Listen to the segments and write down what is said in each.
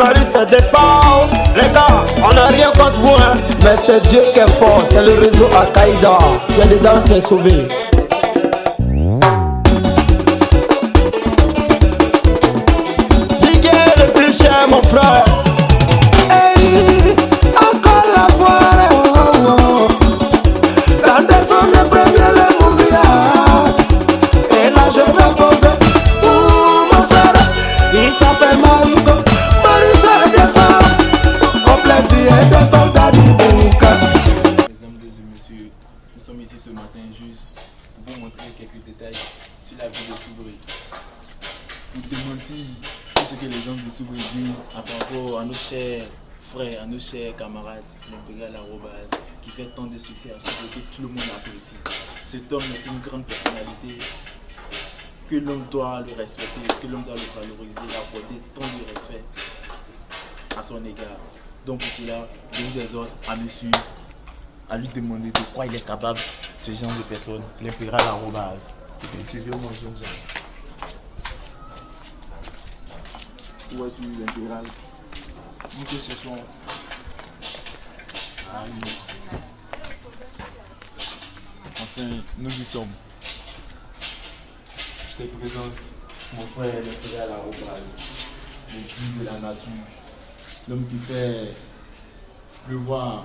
mari se défend. Les gars, on n'a rien contre vous, hein. Mais c'est Dieu qui est fort, c'est le réseau Al-Qaïda qui est dedans t'es sauvé. Didier le plus cher, mon frère. Hey, encore la foire, oh, oh. Anderson est premier le mondial. Et là je vais poser pour mon frère. Il s'appelle Mariso. Mariso est des femmes au plaisir des soldats du bouquin. Mesdames et messieurs, nous sommes ici ce matin juste pour vous montrer quelques détails sur la vie de Soubré. Pour démentir tout ce que les gens de Soubré disent par rapport à nos chers frères, à nos chers camarades, l'Impérial Arobase, qui fait tant de succès à Soubré que tout le monde apprécie. Cet homme est une grande personnalité que l'homme doit le respecter, que l'homme doit le valoriser, accorder tant de respect à son égard. Donc pour cela, je vous exhorte à me suivre, à lui demander de quoi il est capable, ce genre de personne, l'Impérial Arobase. Suivez-moi, jeune gens. Où es-tu, l'Impérial? Nous te cherchons. Enfin, nous y sommes. Je te présente mon frère, l'Impérial Arobase, le dieu de la nature, l'homme qui fait pleuvoir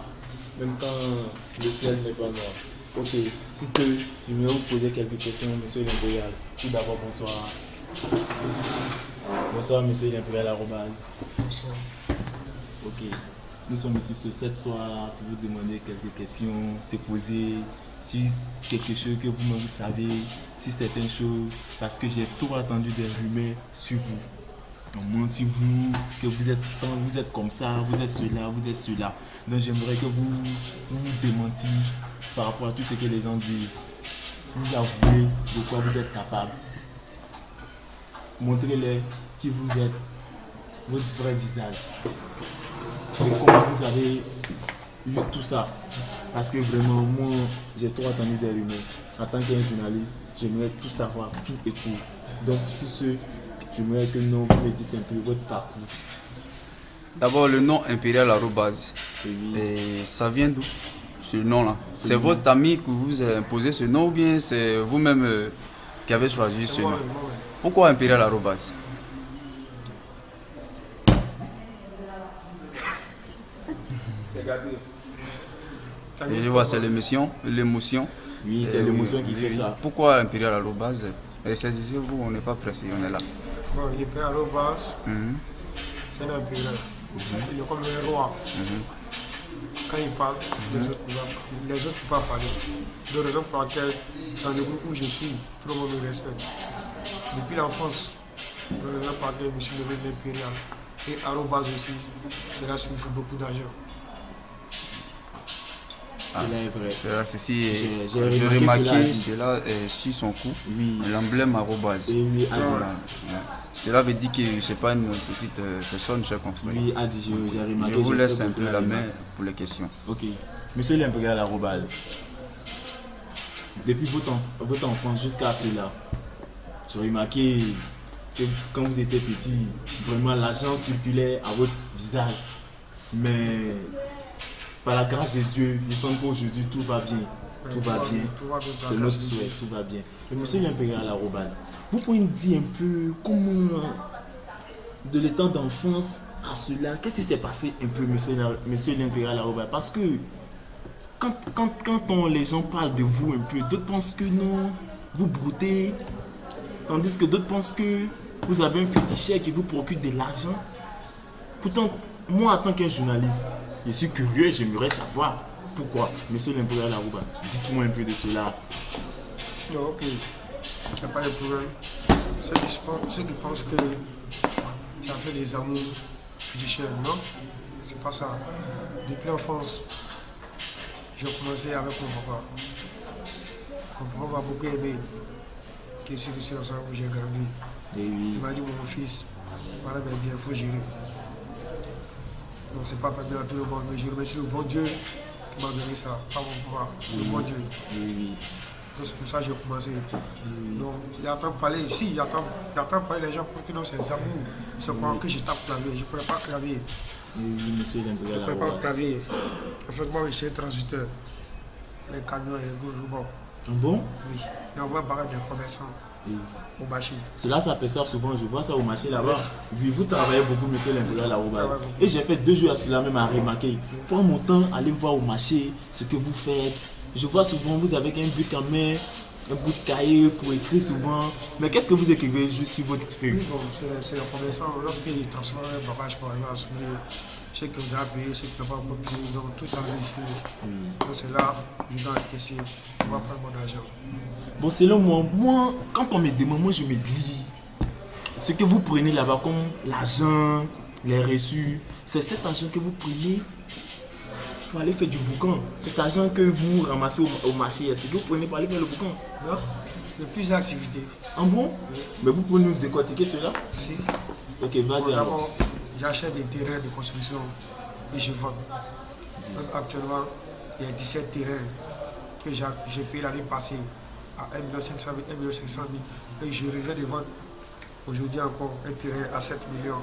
même quand le ciel n'est pas noir. Ok, si je vais vous poser quelques questions, monsieur l'Impérial. Tout d'abord, bonsoir. Bonsoir, monsieur l'Impérial Arobase. Bonsoir. Ok, nous sommes ici ce 7 soir pour vous demander quelques questions, te poser sur quelque chose que vous-même vous savez, si certaines choses, parce que j'ai trop entendu des rumeurs sur vous. On montre sur vous, que vous êtes comme ça, vous êtes cela, vous êtes cela. Donc j'aimerais que vous démentiez par rapport à tout ce que les gens disent. Vous avouez de quoi vous êtes capable. Montrez-les qui vous êtes, votre vrai visage. Et comment vous avez eu tout ça. Parce que vraiment, moi, j'ai trop entendu des rumeurs. En tant qu'un journaliste, j'aimerais tout savoir, tout et tout. Donc, sur ce, j'aimerais que vous me dites un peu votre parcours. D'abord, le nom Impérial Arobase. Et ça vient d'où, ce nom-là? C'est votre ami qui vous a imposé ce nom ou bien c'est vous-même qui avez choisi ce nom? Pourquoi Impérial Arobase? Et je vois, c'est l'émotion. Oui, c'est l'émotion qui fait ça. Pourquoi Impérial Arobase? Ressaisissez-vous, on n'est pas pressé, on est là. Bon, l'Impérial Arobase, c'est un impérial. Il est comme un roi. Quand il parle, les autres ne peuvent pas parler. De raison pour laquelle, dans le groupe où je suis, tout le monde me respecte. Depuis l'enfance, de raison pour laquelle je me suis levé de l'impérial. Et Arobase aussi, cela signifie beaucoup d'argent. C'est là, ceci, j'ai remarqué cela sur son cou, oui. L'emblème Arobase. Oui, cela veut dire que ce n'est pas une petite personne, cher confrère. Oui, j'ai remarqué. Je vous laisse un peu la main pour les questions. Ok. Monsieur l'Impérial Arobase, depuis votre enfance jusqu'à cela, j'ai remarqué que quand vous étiez petit, vraiment l'argent circulait à votre visage. Mais par la grâce de Dieu, il semble qu'aujourd'hui tout va bien. Tout va bien. C'est notre souhait, tout va bien. Mais monsieur l'Impérial Arobase, vous pouvez nous dire un peu comment, de l'état d'enfance à cela, qu'est-ce qui s'est passé un peu, monsieur l'Impérial Arobase? Parce que quand les gens parlent de vous un peu, d'autres pensent que non, vous broutez, tandis que d'autres pensent que vous avez un féticheur qui vous procure de l'argent. Pourtant, moi, en tant qu'un journaliste, je suis curieux, j'aimerais savoir pourquoi. Monsieur l'Impérial Arobase, dites-moi un peu de cela. Ok, il n'y a pas de problème. Ceux qui pensent que tu as fait des amours fiduciaires, non, c'est pas ça. Depuis l'enfance, j'ai commencé avec mon papa. Mon papa m'a beaucoup aimé. Qui est sur ensemble où j'ai grandi. Il m'a dit, mon fils, voilà, bien, il faut gérer. Donc c'est pas permis à tout le monde, mais je remercie le bon Dieu qui m'a donné ça, pas mon papa, le bon Dieu. c'est pour ça que j'ai commencé. Donc, il attend parler, si, il attend parler les gens pour que non, c'est Zamou. C'est quoi que je tape clavier, je ne connais pas clavier. Oui, monsieur Je ne l'impérial connais pas arrobase. clavier. En fait, moi, je suis un transiteur. Les camions et les gros robots. Ah bon? Oui. Et on voit pareil des commerçants Oui. au marché. Cela s'aperçoit souvent, je vois ça au marché là-bas. Oui, vous travaillez beaucoup, monsieur l'impérial arrobase. travaille beaucoup. Et j'ai fait 2 jours à cela même à remarquer. Prends mon temps, allez voir au marché ce que vous faites. Je vois souvent, vous avez un but en main, un bout de cahier pour écrire souvent. Mais qu'est-ce que vous écrivez juste sur votre feuille? Oui, bon, c'est le commerçant. Lorsqu'il transforme un bagage par exemple, ceux qui ont déjà payé, ceux qui n'ont pas encore payé, donc tout enregistré. Donc c'est là, je dois encaisser, on va prendre mon argent. Bon, selon moi, quand on me demande, moi je me dis, ce que vous prenez là-bas comme l'argent, les reçus, c'est cet argent que vous prenez pour aller faire du boucan. Cet argent que vous ramassez au marché, est-ce que vous prenez pour aller faire le boucan? Non, il y a plusieurs activités. Ah bon? Mais vous pouvez nous décortiquer cela? Si. Ok, Bon, vas-y alors. d'abord, j'achète des terrains de construction et je vends. Donc, actuellement, il y a 17 terrains que j'ai payé l'année passée à 1 500 000, 1 500 000 et je reviens de vendre aujourd'hui encore un terrain à 7 millions.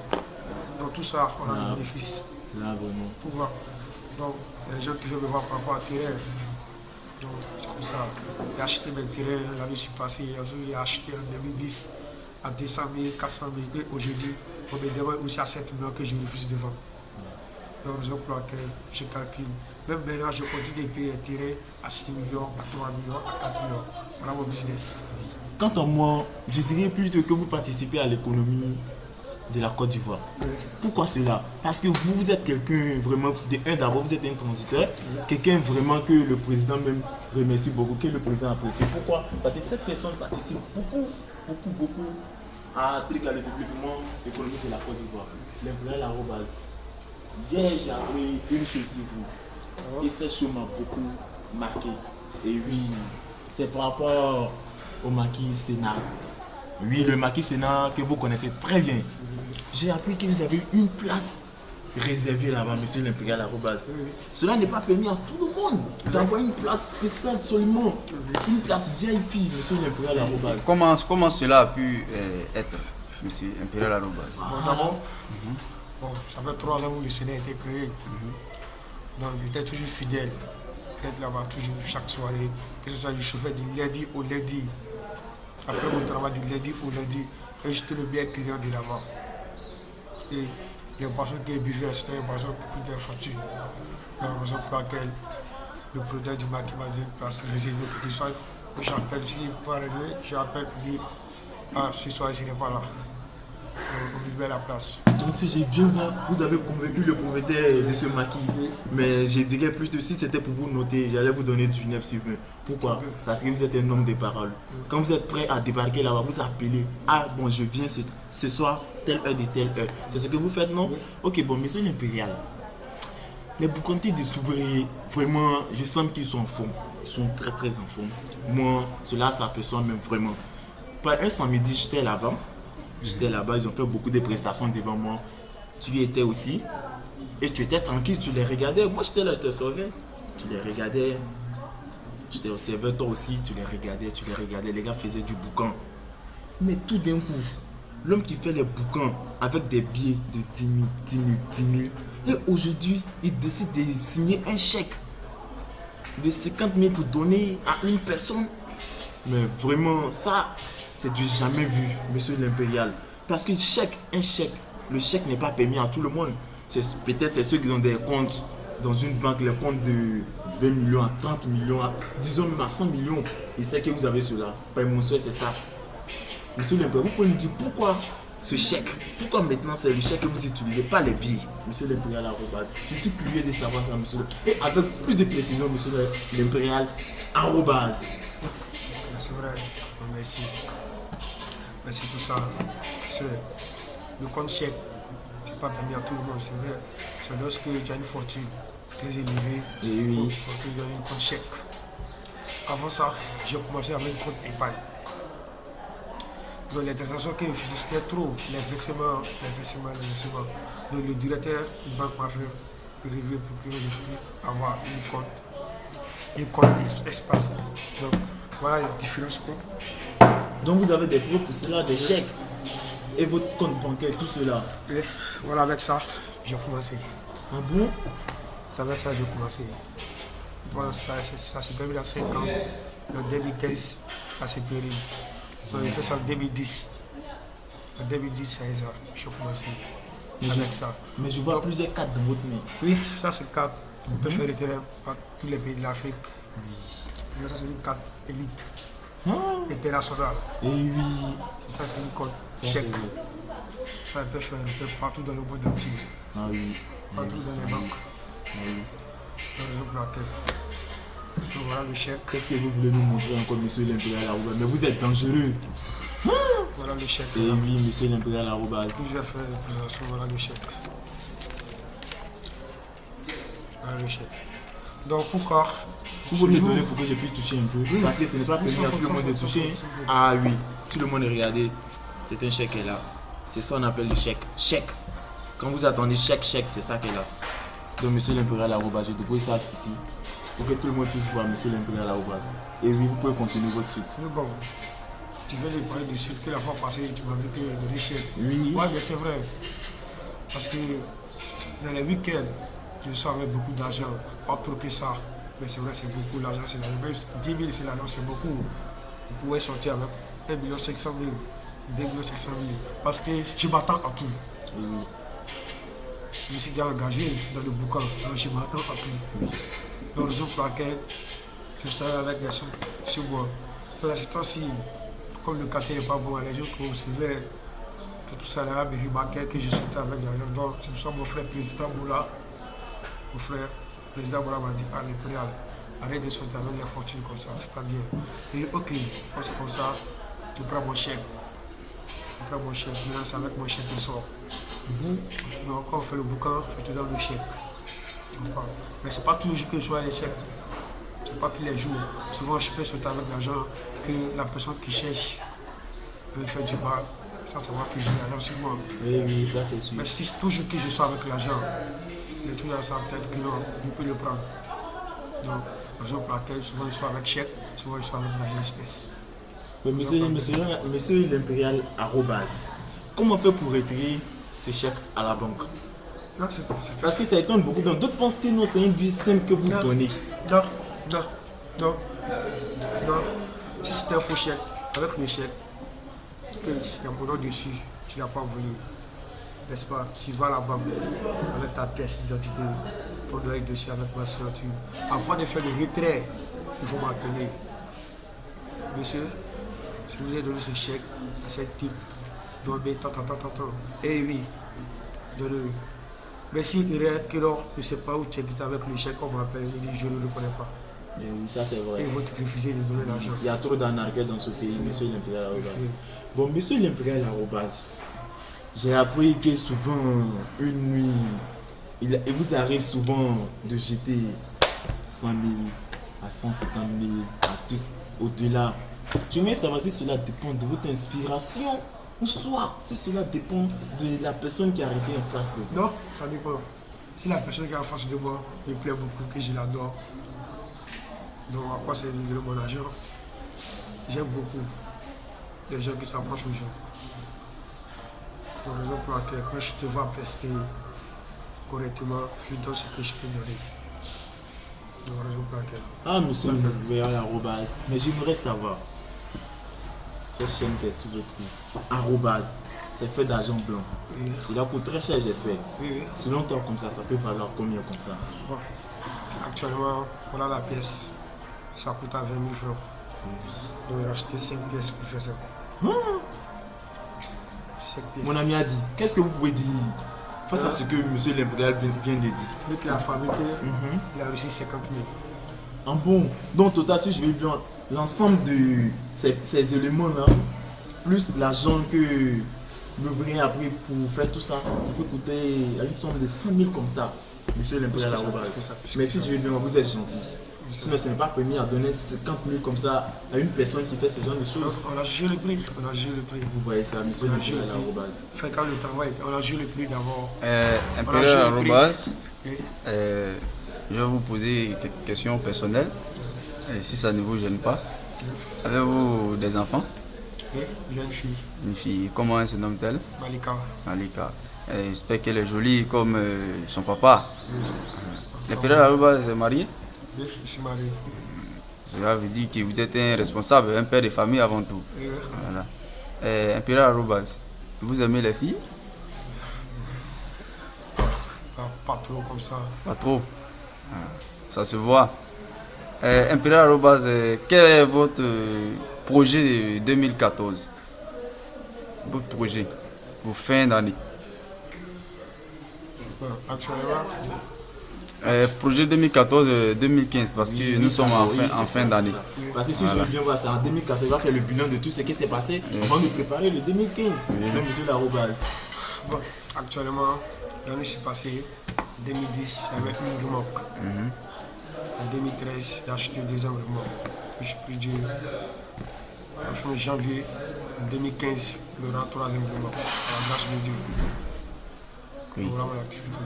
Donc tout ça, on a Ah. du bénéfice. Là, vraiment. Pour voir. Donc, il y a des gens qui veulent me voir par rapport à terrain. Donc, c'est comme ça. J'ai acheté mes terrains l'année passée. J'ai acheté en 2010 à 200 000, 400 000. Et aujourd'hui, on me demande aussi à 7 millions que je refuse de vendre. Donc, raison pour laquelle je calcule. Même maintenant, je continue de payer les terrains à 6 millions, à 3 millions, à 4 millions. Voilà mon business. Quant à moi, je dirais plutôt que vous participez à l'économie de la Côte d'Ivoire. Pourquoi cela? Parce que vous êtes quelqu'un vraiment, d'abord vous êtes un transiteur, quelqu'un vraiment que le président même remercie beaucoup, que le président apprécie. Pourquoi? Parce que cette personne participe beaucoup à le développement économique de la Côte d'Ivoire. L'impérial arrobase. J'ai appris une chose sur vous. Et cette chose m'a beaucoup marqué. Et oui, c'est par rapport au maquis Sénat. Oui, le maquis Sénat que vous connaissez très bien. J'ai appris que vous avez une place réservée là-bas, monsieur l'impérial arrobase. Cela n'est pas permis à tout le monde d'avoir une place spéciale seulement. Une place VIP, monsieur l'impérial arrobase. Comment cela a pu être, monsieur Impérial arrobase? Bon, d'abord, bon, ça fait 3 ans que le Sénat a été créé. Donc, j'étais toujours fidèle d'être là-bas, toujours chaque soirée, que ce soit du chauffeur du lundi au lundi. Après mon travail du lundi au lundi, et j'étais le meilleur client de là-bas. Et les boissons qui buvaient, c'était des boissons qui coûtaient fortune. Donc, la raison pour laquelle le producteur du maquis m'a dit une place réservée pour qu'il soit. J'appelle, s'il n'est pas arrivé, j'appelle pour dire ah, ce soir, il n'est pas là. On libère la place. Donc si j'ai bien vu, vous avez convaincu le propriétaire de ce maquis. Mais je dirais plutôt, si c'était pour vous noter, j'allais vous donner du 9 sur 20. Pourquoi? Parce que vous êtes un homme de parole. Quand vous êtes prêt à débarquer là-bas, vous appelez. Ah bon, je viens ce soir, telle heure de telle heure. C'est ce que vous faites, non? Ok, bon, monsieur l'impérial. Les boucantiers de Soubri, vraiment, je sens qu'ils sont en forme. Ils sont très en forme. Moi, cela s'aperçoit même vraiment. Par un samedi, j'étais là-bas. Ils ont fait beaucoup de prestations devant moi. Tu y étais aussi. Et tu étais tranquille, tu les regardais. Moi, j'étais là, j'étais observé. Tu les regardais. J'étais observé, toi aussi, tu les regardais. Les gars faisaient du boucan. Mais tout d'un coup, l'homme qui fait les boucans avec des billets de 10 000. Et aujourd'hui, il décide de signer un chèque de 50 000 pour donner à une personne. Mais vraiment, ça, c'est du jamais vu, monsieur l'impérial. Parce que un chèque, le chèque n'est pas permis à tout le monde. Peut-être c'est ceux qui ont des comptes dans une banque, les comptes de 20 millions à 30 millions, disons même à 100 millions. Et c'est que vous avez cela. Par mon soeur, c'est ça. Monsieur l'impérial, vous pouvez me dire pourquoi ce chèque? Pourquoi maintenant c'est le chèque que vous utilisez, pas les billets? Monsieur l'impérial arrobase. Je suis curieux de savoir ça, monsieur. Et avec plus de précision, monsieur l'impérial arrobase. C'est vrai, merci. Merci pour ça. C'est le compte chèque, c'est pas permis à tout le monde, c'est vrai. C'est lorsque tu as une fortune très élevée, Et oui. on te donne un compte chèque. Avant ça, j'ai commencé avec un compte épargne. Donc les transactions que je faisais, c'était trop. L'investissement. Donc le directeur du banque m'a fait rêver pour que je puisse avoir une compte espace. Donc Voilà les différents comptes. Donc vous avez des preuves pour cela, des chèques et votre compte bancaire, tout cela. Et voilà, avec ça, j'ai commencé. Ah bon? C'est avec ça que j'ai commencé. Voilà, ça s'est permis à 5 ans. En 2015, ça s'est permis. Donc, j'ai fait ça en 2010. En 2010, ça y est, j'ai commencé avec ça. Mais je vois plusieurs cartes dans votre main. Oui, ça c'est une carte. On peut faire retirer par tous les pays de l'Afrique. Mais ça c'est une carte élite, internationale. Et oui, C'est ça qui est une carte ça chèque. c'est vrai. Ça on peut faire retirer partout dans le monde entier. Ah oui. Partout dans les banques. Ah oui. Dans les autres banques. Donc voilà le chèque. Qu'est-ce que vous voulez nous montrer encore, monsieur l'impérial arrobas? Mais vous êtes dangereux. Voilà le chèque. Et oui, monsieur l'impérial arrobas. Plusieurs frères de présentation, voilà le chèque. Voilà le chèque. Donc pourquoi Vous pouvez me donner pour que je puisse toucher un peu? Parce que ce n'est pas permis à tout le monde de toucher. Ah oui, tout le monde regardez. C'est un chèque qui est là. C'est ça qu'on appelle le chèque. Chèque. Quand vous attendez chèque, c'est ça qui est là. Donc monsieur l'impérial arrobas, je dépose ça ici. Pour que tout le monde puisse voir monsieur l'impérial arrobas. Et oui, vous pouvez continuer votre suite. Mais bon, tu veux lui parler de suite que la fois passée, tu m'as dit que le chèque. Oui. Ouais, mais c'est vrai. Parce que dans les week-ends, je sors avec beaucoup d'argent, pas trop que ça. Mais c'est vrai, c'est beaucoup l'argent, c'est l'argent. Même 10 000, c'est l'argent, c'est beaucoup. Vous pouvez sortir avec 1 500 000, 2 500 000. Parce que je m'attends à tout. Oui. Je me suis déjà engagé dans le boucan, donc je m'attends à tout. Donc, raison pour laquelle je serai avec les sous sur moi. Donc, à ce temps-ci, comme le quartier n'est pas bon, les gens qui observaient tout ça, là, mais remarquaient que je sortais avec l'argent. Donc, c'est pour ça que mon frère, président Moula, m'a dit, allez, l'impérial, arrête de sortir avec les fortunes comme ça, c'est pas bien. Et ok, quand c'est comme ça, tu prends mon chèque. Tu prends mon chèque, maintenant c'est avec mon chèque qui sort. Donc, quand on fait le boucan, je te donne le chèque. Mais c'est pas tous les jours que je sois les chèques. C'est pas tous les jours. Souvent, je peux sauter avec l'argent que la personne qui cherche me fait du mal. Ça, c'est moi qui j'ai l'argent sur moi. Oui, oui, ça c'est sûr. Mais si c'est toujours que je sois avec l'argent, le truc dans sa tête que non, je peux le prendre. Donc, raison pour laquelle souvent je suis avec chèque, souvent je suis avec l'argent espèce. Mais monsieur l'impérial arrobas, comment on fait pour retirer ce chèque à la banque? Non, c'est Parce que ça étonne beaucoup. D'autres pensent que non, c'est un but simple que vous donnez. non, non, non, non. Si c'était un faux chèque, avec le chèque, il y a mon nom dessus, tu n'as pas voulu. N'est-ce pas? Tu vas à la banque avec ta pièce d'identité, ton nom est dessus avec ma signature. Avant de faire le retrait, il faut m'appeler. Monsieur, je vous ai donné ce chèque à ce type. Donnez tant. Eh oui, donnez-le. Mais s'il dirait que non, je ne sais pas où tu es avec le chèque, on m'appelle, je dis je ne le connais pas. Et oui, ça c'est vrai. Et ils vont te refuser de donner l'argent. Il y a trop d'anarchie dans ce pays, monsieur l'impérial arrobas. Bon, monsieur l'impérial arrobas, j'ai appris que souvent, une nuit, il vous arrive souvent de jeter 100 000 à 150 000, à tous au-delà. Je veux savoir si cela dépend de votre inspiration ou soit si cela dépend de la personne qui a arrêté en face de vous. Non, ça dépend. Si la personne qui est en face de moi me plaît beaucoup, que je l'adore, donc à quoi c'est de mon argent, j'aime beaucoup les gens qui s'approchent aux gens. Donc, raison pour laquelle, quand je te vois prester correctement, je donne ce que je peux donner. Donc, raison pour laquelle. Ah, monsieur l'impérial arrobas, mais j'aimerais savoir, cette chaîne qui est sous votre cou, arrobas, c'est fait d'argent blanc. Oui. Cela coûte très cher, j'espère. Oui. Selon toi, comme ça peut valoir combien comme ça? Bon, actuellement, voilà la pièce. Ça coûte à 20 000 francs. Donc, j'ai acheté 5 pièces pour faire ça. 5 pièces. Mon ami a dit, qu'est-ce que vous pouvez dire face à ce que monsieur l'impérial vient de dire? Dès qu'il a fabriqué, il a reçu 50 000. En bon, donc au total, si je vais bien, l'ensemble de ces éléments-là, plus l'argent que l'ouvrier a pris pour faire tout ça, ça peut coûter une somme de 100 000 comme ça. Monsieur l'impérial arrobas. Mais si je vais bien, vous êtes gentil. Sinon, ce n'est pas permis à donner 50 000 comme ça à une personne qui fait ce genre de choses. Donc, on a jugé le prix. On a jugé le prix. Vous voyez ça, monsieur l'impérial arrobas. Fréquent le travail, on a jugé le prix d'abord. Impérial arrobas, Oui. je vais vous poser quelques questions personnelles, si ça ne vous gêne pas. Avez-vous des enfants? Oui, j'ai une fille, Une fille. Comment se nomme-t-elle? Malika. Malika. J'espère qu'elle est jolie comme son papa. L'impérial Arobase est marié? Oui, je suis marié. Cela veut dire que vous êtes un responsable, un père de famille avant tout. Oui. Voilà. Impérial Arobase, vous aimez les filles? Pas trop comme ça. Pas trop. Ça se voit. Impérial Arobase, quel est votre projet de 2014? Votre projet pour fin d'année? Actuellement, Projet 2014-2015 parce que nous sommes en fin d'année. Parce que si je veux bien voir ça, en 2014, on va faire le bilan de tout ce qui s'est passé avant de préparer le 2015. Donc, monsieur Larobase. bon, actuellement, l'année s'est passée, 2010, j'avais une remorque. En 2013, j'ai acheté une deuxième remorque. Puis j'ai pris Dieu. En fin janvier, en 2015, il y aura une troisième remorque. À la grâce de Dieu. Oui. Voilà mon activité.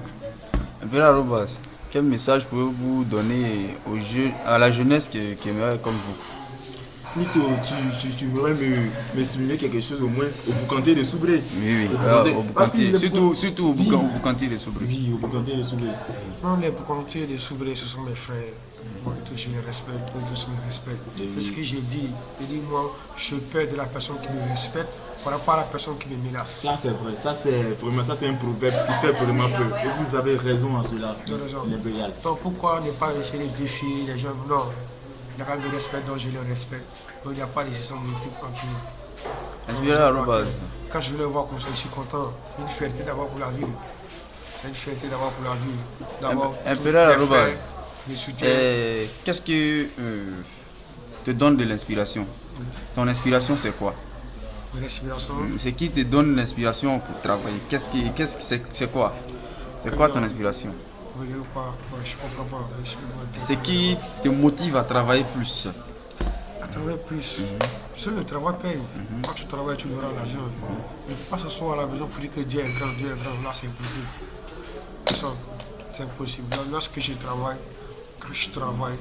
Impérial Arobase, quel message pouvez-vous donner aux jeunes, à la jeunesse qui aimerait comme vous? Plutôt, tu pourrais me souligner quelque chose au moins au Boucanté de Soubré. Oui, au Parce qu'il Boucanté. est Surtout au Boucanté de Soubré. Oui, au Boucanté de Soubré. Non, les Boucantés, les Soubrés, ce sont mes frères. Moi, tous, je les respecte, eux tous me respectent. C'est ce que j'ai dit. J'ai dit, moi, je perds de la personne qui me respecte par rapport à la personne qui me menace. Ça, c'est vrai. Ça, c'est un proverbe qui fait vraiment peur. Et vous avez raison en cela, Tu as raison. l'impérial. Donc, pourquoi ne pas essayer de défier les gens? Non, il y a pas de respect, donc je les respecte. Donc, il n'y a pas de gestion politique entre nous. Impérial Arobase. Quand je vais le voir comme ça, je suis content. C'est une fierté d'avoir pour la vie. C'est une fierté d'avoir pour la vie. D'avoir Impérial tous mes frères, Arobase. mes soutiens. Qu'est-ce qui te donne de l'inspiration? Ton inspiration, c'est quoi? Mes respirations. C'est qui te donne l'inspiration pour travailler? C'est quoi? C'est quoi ton inspiration? Vous voyez quoi? Ouais, je comprends pas. Explique-moi. C'est qui te motive à travailler plus? À travailler plus. Seul le travail paye. Quand tu travailles, tu auras l'argent. Ne pas se soir à la maison pour dire que Dieu est grand, Dieu est grand. Là, c'est impossible. Ça, c'est impossible. Donc, lorsque je travaille, quand je travaille,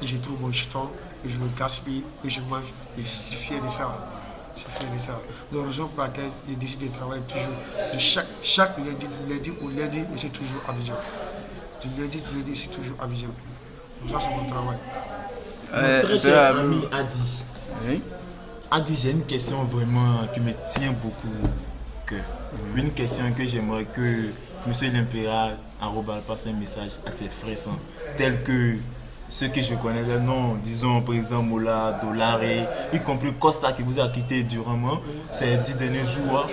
et je trouve mon jeton, et je me gaspille, et je mange, et je suis fier de ça. Je suis fier de ça. La raison pour laquelle je décide de travailler toujours, de chaque lundi, du lundi au lundi, je suis toujours à Abidjan. Du lundi au lundi, je suis toujours à Abidjan. Donc ça, c'est mon travail. Mon très cher ami Adi. Oui? Adi, j'ai une question vraiment qui me tient beaucoup au cœur. Une question que j'aimerais que monsieur l'impérial Arobase passe un message à ses frères tels que ceux que je connais, le nom, disons, président Moula, Dollaré, y compris Costa qui vous a quitté durement ces 10 derniers jours.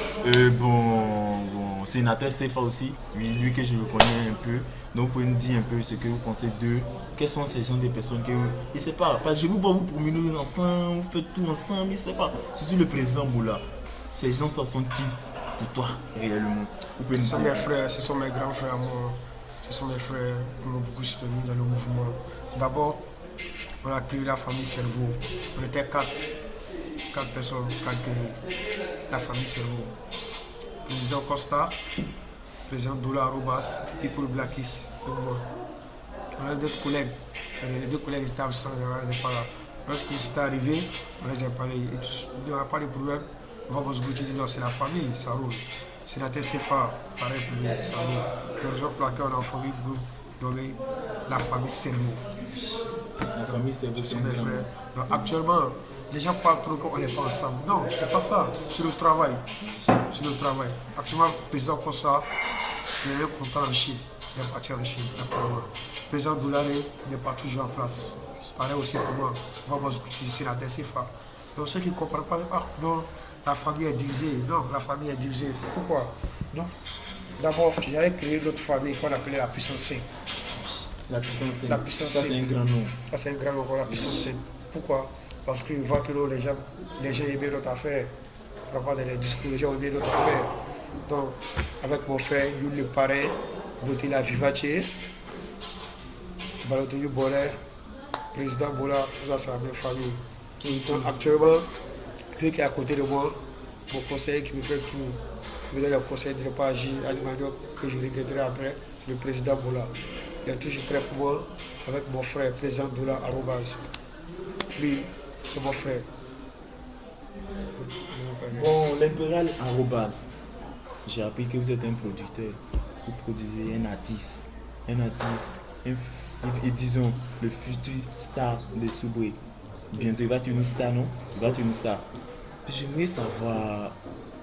Sénateur Sefa aussi, lui que je le connais un peu. Donc, vous pouvez me dire un peu ce que vous pensez d'eux. Quels sont ces gens des personnes que vous. Je ne sais pas, parce que je vous vois vous promener ensemble, vous faites tout ensemble, je ne sais pas. Surtout le président Moula. Ces gens sont qui pour toi, réellement? Vous pouvez me Ce sont dire. mes frères, ce sont mes grands frères à moi. Ce sont mes frères qui m'ont beaucoup soutenu dans le mouvement. D'abord, on a créé la famille Cerveau. On était quatre personnes qui ont créé la famille Cerveau. Président Costa, président Doula Arobase, et pour le Blackis, pour moi. On a d'autres collègues. Les deux collègues étaient absents, ils n'étaient pas là. Lorsqu'ils étaient arrivés, on les a parlé. Il n'y aura pas de problème. On va vous goûter, non, c'est la famille, ça roule. C'est la TCFA, pareil pour lui, ça roule. C'est la raison pour laquelle on a formé le groupe nommé la famille Cerveau. La famille, c'est Ce sont votre mes frère. frères. Donc, actuellement, les gens parlent trop qu'on n'est pas ensemble. Non, c'est pas ça. C'est le travail. C'est le travail. Actuellement, le président Kossa, il est content en Chine. Il est parti en Chine. Le président Doularé n'est pas toujours en place. Pareil aussi pour moi. On va c'est la TCFA. Donc ceux qui ne comprennent pas, ah non, la famille est divisée. Non, la famille est divisée. Pourquoi? Non. D'abord, j'avais créé une autre famille qu'on appelait la puissance 5. La puissance 5. La puissance Ça, 5. c'est un grand nom. Ça, c'est un grand nom, la puissance 5. Pourquoi? Parce qu'ils voient que les gens aimaient notre affaire. Par rapport à des discours, les gens aimaient notre affaire. Donc, avec mon frère, nous le parrain, Botila Vivatier, Balotelli Bolet, président Bola, tout ça, c'est la même famille. Donc, actuellement, lui qui est à côté de moi, mon conseiller qui me fait tout, me donne le conseil de ne pas agir à l'Imagnon que je regretterai après, c'est le président Bola. Il est toujours prêt pour moi, avec mon frère, président Doula Arobase. Lui, C'est mon frère. Bon, l'impérial arrobase. J'ai appris que vous êtes un producteur. Vous produisez un artiste. Et disons, le futur star de Soubré. Bientôt, il va être une star, non? Il va être une star. J'aimerais savoir,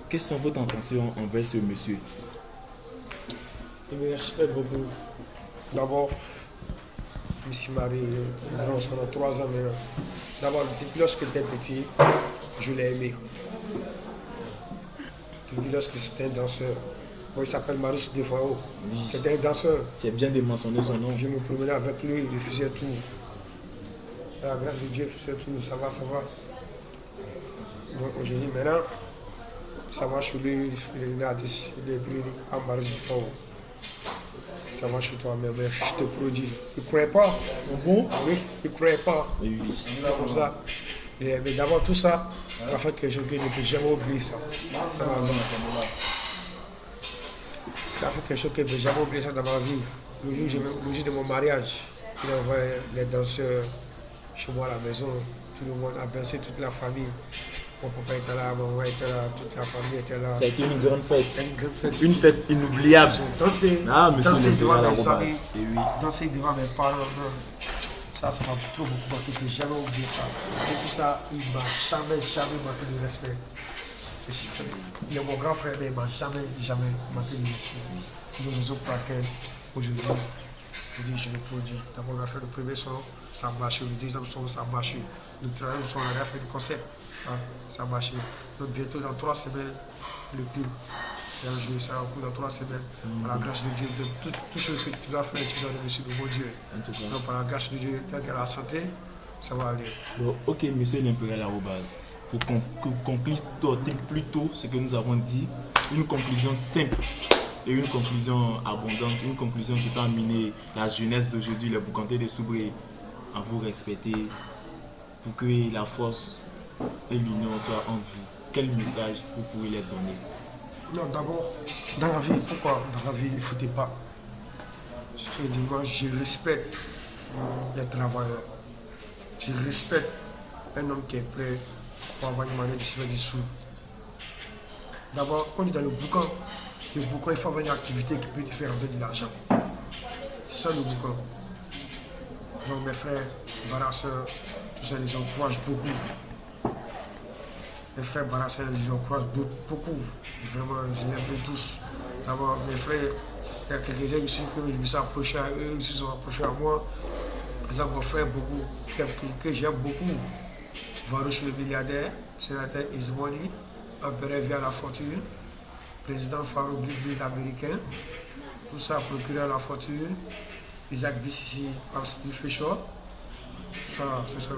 quelles sont vos intentions envers ce monsieur? Il me respecte beaucoup. D'abord, je me suis marié, on a 3 ans maintenant. D'abord, depuis lorsque j'étais petit, je l'ai aimé. Depuis lorsque c'était un danseur. Bon, il s'appelle Marius Defao. C'était un danseur. Tu as bien démentionné son nom. Je me promenais avec lui, il faisait tout. À la grâce de Dieu, il faisait tout, ça va. Donc aujourd'hui, maintenant, ça marche sur lui, il est artiste, il est plus à Marius Defao. Ça marche sur toi, mais je te produis. Il ne croyait pas. Bon? Oui, il ne croyait pas. Oui. Comme ça. Mais d'abord, tout ça, ça fait quelque chose que je ne peux jamais oublier ça. Ça fait quelque chose que je ne peux jamais oublier ça dans ma vie. Le jour de mon mariage, il envoyé les danseurs chez moi à la maison. Tout le monde a dansé, toute la famille. Mon papa était là, ma maman était là, toute la famille était là. Ça a été une grande fête. Une grande fête. Une fête inoubliable. Danser, Monsieur danser devant l'impérial mes arrobase. amis, Et oui. danser devant mes parents. Non. Ça m'a trop beaucoup marqué, je n'ai jamais oublié ça. Et tout ça, il ne m'a jamais manqué de respect. Il est mon grand frère, mais il ne m'a jamais manqué de respect. C'est une raison pour laquelle, aujourd'hui, je dis, je le produis. D'abord, on a fait le premier son, ça a marché. Le deuxième son, ça a marché. Le troisième son, on a fait le concept, ça a marché. Donc, bientôt, dans 3 semaines, le clip. Ça va dans 3 semaines. Par la grâce de Dieu, tout ce que tu dois faire, tu dois remercier le bon Dieu. Donc, par la grâce de Dieu, tant qu'elle a la santé, ça va aller. Bon, ok, monsieur l'impérial arrobase. Pour conclure plutôt ce que nous avons dit, une conclusion simple et une conclusion abondante, une conclusion qui peut amener la jeunesse d'aujourd'hui, les Boucantais de Soubré, à vous respecter pour que la force et l'union soient entre vous. Quel message vous pouvez leur donner? Non, d'abord, dans la vie, pourquoi dans la vie, il ne faut pas. Parce que moi, je respecte les travailleurs. Je respecte un homme qui est prêt pour avoir une manière de se faire des sous. D'abord, quand on est dans le boucan, il faut avoir une activité qui peut te faire rentrer de l'argent. C'est ça le boucan. Donc mes frères, barasseurs, tout ça, les encourage beaucoup. Mes frères barasseurs, je les encourage beaucoup. Vraiment, je les aime tous. D'abord, mes frères, il y a quelques-uns ici qui me sont approchés à eux, ils se sont approchés à moi. Ils ont mon frère beaucoup, que j'aime beaucoup. Varouche le milliardaire, sénateur Ismoni, empereur via la fortune, président Farouk Blibli l'américain, tout ça procureur la fortune, Isaac Bississi, Steve Fisher. Ça,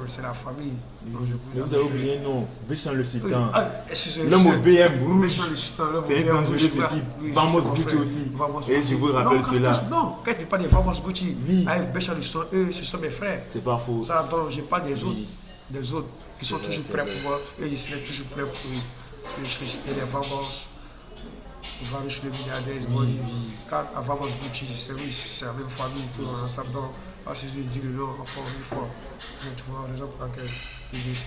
c'est la famille. Mais vous avez oublié, non, Béchan le Sultan. Excusez-moi. L'homme au BM rouge. Béchan le Sultan, l'homme au C'est un BM dangereux rouge. ce type. Oui, Vamos c'est mon Gucci frère. aussi. Vamos Et Gucci. je vous rappelle Non, cela. Non, quand tu parles de Vamos Gucci, Oui. avec Béchan le Sultan, eux, ce sont mes frères. C'est pas faux. Ça, donc, j'ai pas des autres. Oui. Des autres qui sont vrai, toujours c'est prêts vrai. pour moi. Eux, ils seraient toujours prêts pour eux. C'était les Vamos. Varouche le milliardaire, Car à Vamos Gucci, c'est oui, c'est la même famille, tout ensemble. Donc, si je dis le nom encore une fois, je trouve la raison pour laquelle je dis ça.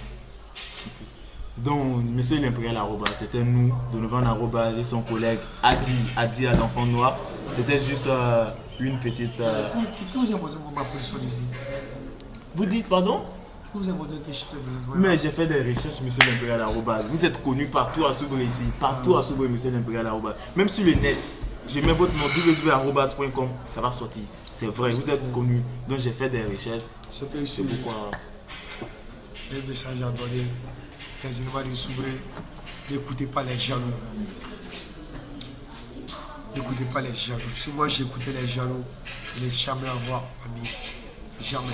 Donc, monsieur l'impérial arrobase, c'était nous, Donovan arrobase et son collègue Adi à l'enfant noir. C'était juste une petite. Qui vous a montré ma position ici? Vous dites pardon? Qui vous a montré que je suis besoin? Mais j'ai fait des recherches, monsieur l'impérial arrobase. Vous êtes connu partout à Soubré ici, partout à Soubré, monsieur l'impérial arrobase. Même sur le net, je mets votre nom www.arrobase.com, ça va sortir. C'est vrai, vous êtes connu. Donc j'ai fait des recherches. C'était ici. C'est pourquoi. Le message à donner, les éléments de Soubré, n'écoutez pas les jaloux. N'écoutez pas les jaloux. Si moi j'écoutais les jaloux, je n'allais jamais avoir ami. Jamais.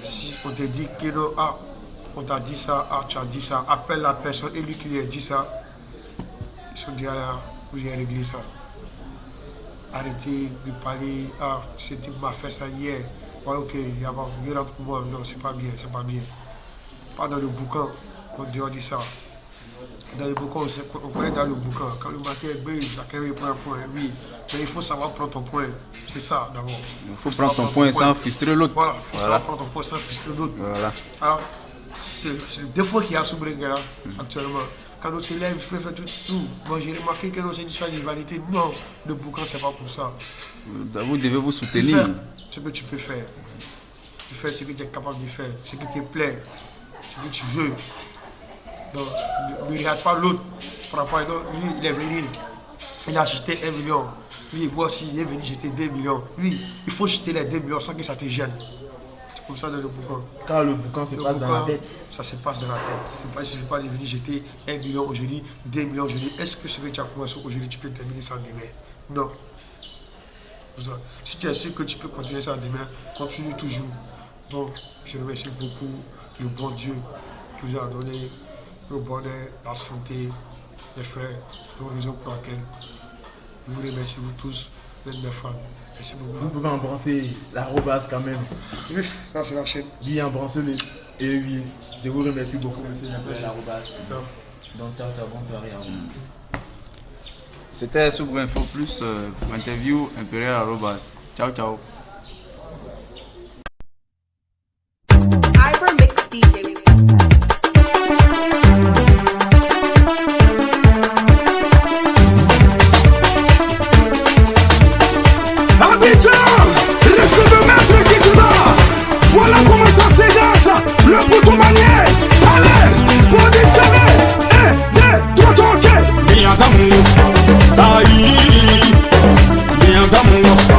Si on te dit que non, on t'a dit ça, tu as dit ça, appelle la personne et lui qui lui a dit ça, ils se disent, vous avez réglé ça. Arrêtez de parler, ce type m'a fait ça hier. Ouais, ok, il rentre pour moi. Non, c'est pas bien, c'est pas bien. Pas dans le bouquin qu'on dehors dit ça. Dans le bouquin, on connaît dans le bouquin. Quand le marqueur B, la carrière prend un point, oui. Mais il faut savoir prendre ton point. C'est ça d'abord. Il faut prendre ton point sans frustrer l'autre. Voilà, il faut savoir prendre ton point sans frustrer l'autre. Voilà. Alors, c'est le défaut qu'il y a sous Bréguera actuellement. Quand nos élèves peuvent faire tout. Bon, j'ai remarqué que nos éditions de vanité, non, le bouquin, c'est pas pour ça. Vous devez vous soutenir. Fais ce que tu peux faire. Tu fais ce que tu es capable de faire, ce qui te plaît, ce que tu veux. Donc, ne regarde pas l'autre. Par rapport à l'autre, lui, il est venu, il a acheté 1 million. Lui, moi aussi, il est venu jeter 2 millions. Lui, il faut jeter les 2 millions sans que ça te gêne. C'est comme ça dans le bouquin. Car le bouquin se passe dans la tête. Ça se passe dans la tête. Il ne suffit pas de venir jeter 1 million aujourd'hui, 2 millions aujourd'hui. Est-ce que ce que tu as commencé aujourd'hui, tu peux terminer ça demain? Non. Si tu es sûr que tu peux continuer ça demain, continue toujours. Donc, je remercie beaucoup le bon Dieu qui vous a donné le bonheur, la santé, les frères, la raison pour laquelle je vous remercie, vous tous, même mes fans. Merci beaucoup. Vous pouvez embrasser l'arrobase quand même. Oui, ça c'est la chaîne. Oui, embrassez-le. Et oui, je vous remercie beaucoup, monsieur Nampel l'arrobase. Donc, ciao, ciao, bonne soirée à vous. C'était Soubou Info Plus, interview Impérial Arobase. Ciao, ciao. Ibermix DJ. Voilà comment ça se danse, le bouton manier. Allez, positionnez, 1, 2, 3, toquez. Bien d'amour, aïe, bien d'amour.